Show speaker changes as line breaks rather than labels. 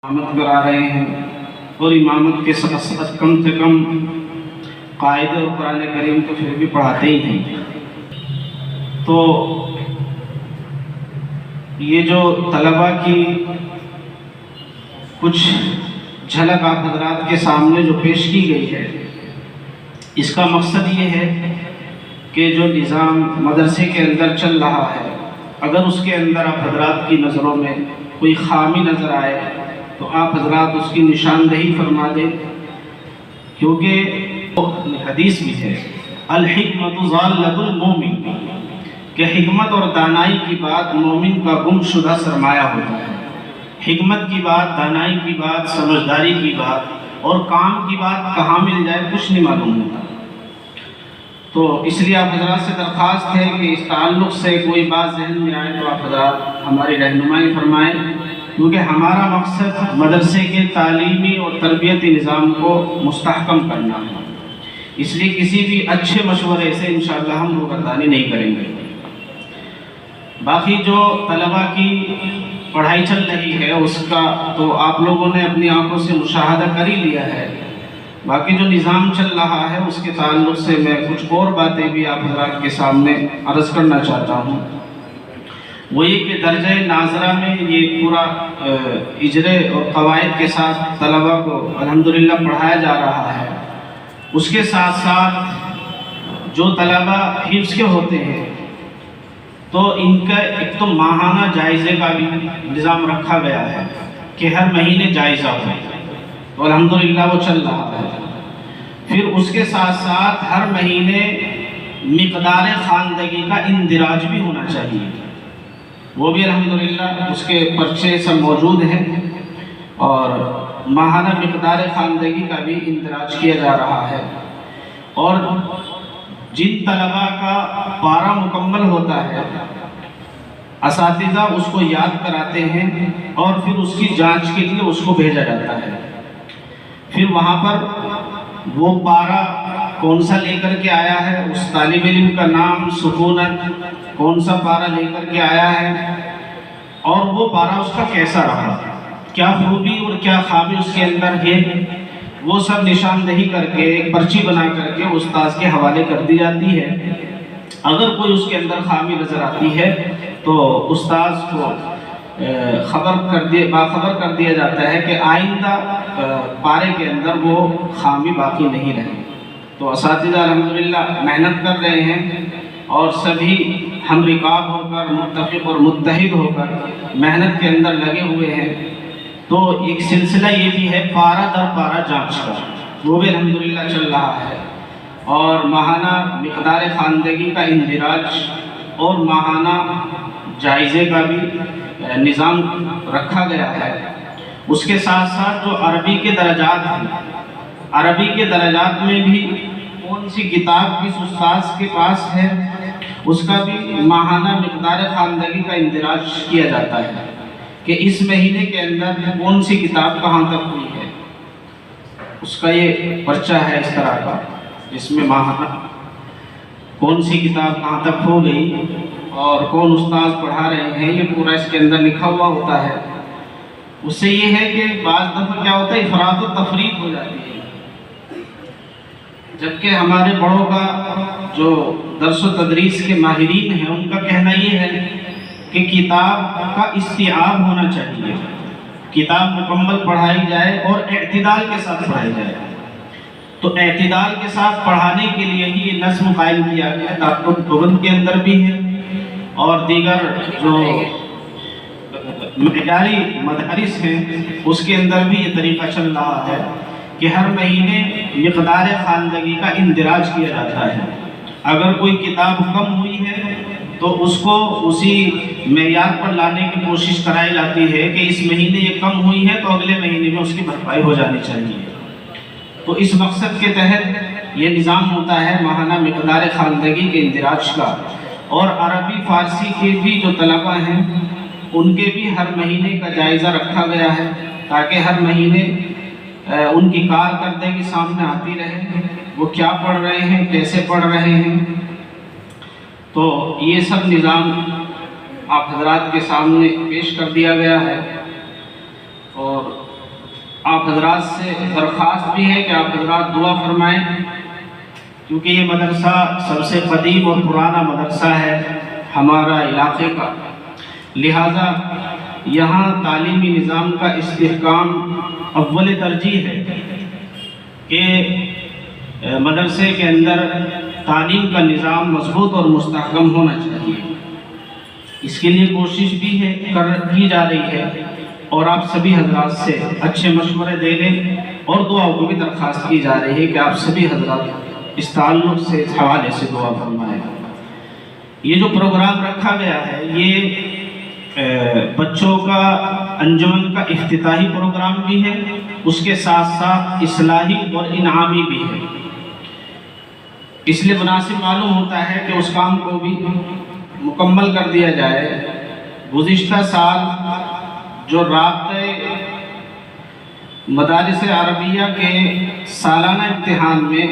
امامت کرا رہے ہیں اور امامت کے ساتھ ساتھ کم سے کم قاعدے اور قرآن کریم تو پھر بھی پڑھاتے ہی ہیں۔ تو یہ جو طلباء کی کچھ جھلک آپ حضرات کے سامنے جو پیش کی گئی ہے، اس کا مقصد یہ ہے کہ جو نظام مدرسے کے اندر چل رہا ہے، اگر اس کے اندر آپ حضرات کی نظروں میں کوئی خامی نظر آئے تو آپ حضرات اس کی نشاندہی فرما دیں، کیونکہ حدیث بھی ہے الحکمت ضالۃ المومن، کہ حکمت اور دانائی کی بات مومن کا گم شدہ سرمایہ ہوتا ہے۔ حکمت کی بات، دانائی کی بات، سمجھداری کی بات اور کام کی بات کہاں مل جائے کچھ نہیں معلوم ہوتا۔ تو اس لیے آپ حضرات سے درخواست ہے کہ اس تعلق سے کوئی بات ذہن میں آئے تو آپ حضرات ہماری رہنمائی فرمائیں، کیونکہ ہمارا مقصد مدرسے کے تعلیمی اور تربیتی نظام کو مستحکم کرنا ہے۔ اس لیے کسی بھی اچھے مشورے سے انشاءاللہ ہم روگردانی نہیں کریں گے۔ باقی جو طلباء کی پڑھائی چل رہی ہے اس کا تو آپ لوگوں نے اپنی آنکھوں سے مشاہدہ کر ہی لیا ہے۔ باقی جو نظام چل رہا ہے اس کے تعلق سے میں کچھ اور باتیں بھی آپ حضرات کے سامنے عرض کرنا چاہتا ہوں۔ وہ یہ کہ درجہ ناظرہ میں یہ پورا اجرے اور قواعد کے ساتھ طلباء کو الحمدللہ پڑھایا جا رہا ہے۔ اس کے ساتھ ساتھ جو طلباء حفظ کے ہوتے ہیں تو ان کا ایک تو ماہانہ جائزے کا بھی نظام رکھا گیا ہے کہ ہر مہینے جائزہ ہو، تو الحمدللہ وہ چل رہا ہے۔ پھر اس کے ساتھ ساتھ ہر مہینے مقدار خواندگی کا اندراج بھی ہونا چاہیے، وہ بھی الحمدللہ اس کے پرچے سب موجود ہیں، اور ماہانہ مقدار خواندگی کا بھی اندراج کیا جا رہا ہے۔ اور جن طلباء کا پارہ مکمل ہوتا ہے اساتذہ اس کو یاد کراتے ہیں اور پھر اس کی جانچ کے لیے اس کو بھیجا جاتا ہے۔ پھر وہاں پر وہ پارہ کون سا لے کر کے آیا ہے، اس طالب علم کا نام، سکونت، کون سا پارہ لے کر کے آیا ہے، اور وہ پارہ اس کا کیسا رہا، کیا خوبی اور کیا خامی اس کے اندر ہے، وہ سب نشاندہی کر کے ایک پرچی بنا کر کے استاذ کے حوالے کر دی جاتی ہے۔ اگر کوئی اس کے اندر خامی نظر آتی ہے تو استاذ کو باخبر کر دیا جاتا ہے کہ آئندہ پارے کے اندر وہ خامی باقی نہیں رہے۔ تو اساتذہ الحمدللہ محنت کر رہے ہیں اور سبھی ہم رکاب ہو کر، متفق اور متحد ہو کر محنت کے اندر لگے ہوئے ہیں۔ تو ایک سلسلہ یہ بھی ہے پارہ در پارہ جانچ کا، وہ بھی الحمدللہ چل رہا ہے، اور ماہانہ مقدار خواندگی کا اندراج اور ماہانہ جائزے کا بھی نظام رکھا گیا ہے۔ اس کے ساتھ ساتھ جو عربی کے درجات ہیں، عربی کے درجات میں بھی کون سی کتاب کس استاذ کے پاس ہے اس کا بھی ماہانہ مقدار خواندگی کا اندراج کیا جاتا ہے کہ اس مہینے کے اندر کون سی کتاب کہاں تک ہوئی ہے۔ اس کا یہ پرچہ ہے اس طرح کا، جس میں ماہانہ کون سی کتاب کہاں تک ہو گئی اور کون استاذ پڑھا رہے ہیں، یہ پورا اس کے اندر لکھا ہوا ہوتا ہے۔ اس سے یہ ہے کہ بعض دفعہ کیا ہوتا ہے، افراط و تفریط ہو جاتی ہے، جبکہ ہمارے بڑوں کا جو درس و تدریس کے ماہرین ہیں ان کا کہنا یہ ہے کہ کتاب کا استیعاب ہونا چاہیے، کتاب مکمل پڑھائی جائے اور اعتدال کے ساتھ پڑھائی جائے۔ تو اعتدال کے ساتھ پڑھانے کے لیے ہی یہ نظم قائم کیا گیا ہے، دارالعلوم کے اندر بھی ہے اور دیگر جو معیاری مدارس ہیں اس کے اندر بھی یہ طریقہ چل رہا ہے کہ ہر مہینے مقدار خواندگی کا اندراج کیا جاتا ہے۔ اگر کوئی کتاب کم ہوئی ہے تو اس کو اسی معیار پر لانے کی کوشش کرائی جاتی ہے کہ اس مہینے یہ کم ہوئی ہے تو اگلے مہینے میں اس کی بھرپائی ہو جانی چاہیے۔ تو اس مقصد کے تحت یہ نظام ہوتا ہے ماہانہ مقدار خواندگی کے اندراج کا۔ اور عربی فارسی کے بھی جو طلباء ہیں ان کے بھی ہر مہینے کا جائزہ رکھا گیا ہے تاکہ ہر مہینے ان کی کارکردگی سامنے آتی رہے، وہ کیا پڑھ رہے ہیں، کیسے پڑھ رہے ہیں۔ تو یہ سب نظام آپ حضرات کے سامنے پیش کر دیا گیا ہے، اور آپ حضرات سے درخواست بھی ہے کہ آپ حضرات دعا فرمائیں، کیونکہ یہ مدرسہ سب سے قدیم اور پرانا مدرسہ ہے ہمارا علاقے کا، لہٰذا یہاں تعلیمی نظام کا استحکام اول ترجیح ہے کہ مدرسے کے اندر تعلیم کا نظام مضبوط اور مستحکم ہونا چاہیے۔ اس کے لیے کوشش بھی کی جا رہی ہے، اور آپ سبھی حضرات سے اچھے مشورے دینے اور دعاؤں کو بھی درخواست کی جا رہی ہے کہ آپ سبھی حضرات اس تعلق سے، اس حوالے سے دعا فرمائیں۔ یہ جو پروگرام رکھا گیا ہے یہ بچوں کا انجمن کا افتتاحی پروگرام بھی ہے، اس کے ساتھ ساتھ اصلاحی اور انعامی بھی ہے۔ اس لیے مناسب معلوم ہوتا ہے کہ اس کام کو بھی مکمل کر دیا جائے۔ گزشتہ سال جو رابطۂ مدارس عربیہ کے سالانہ امتحان میں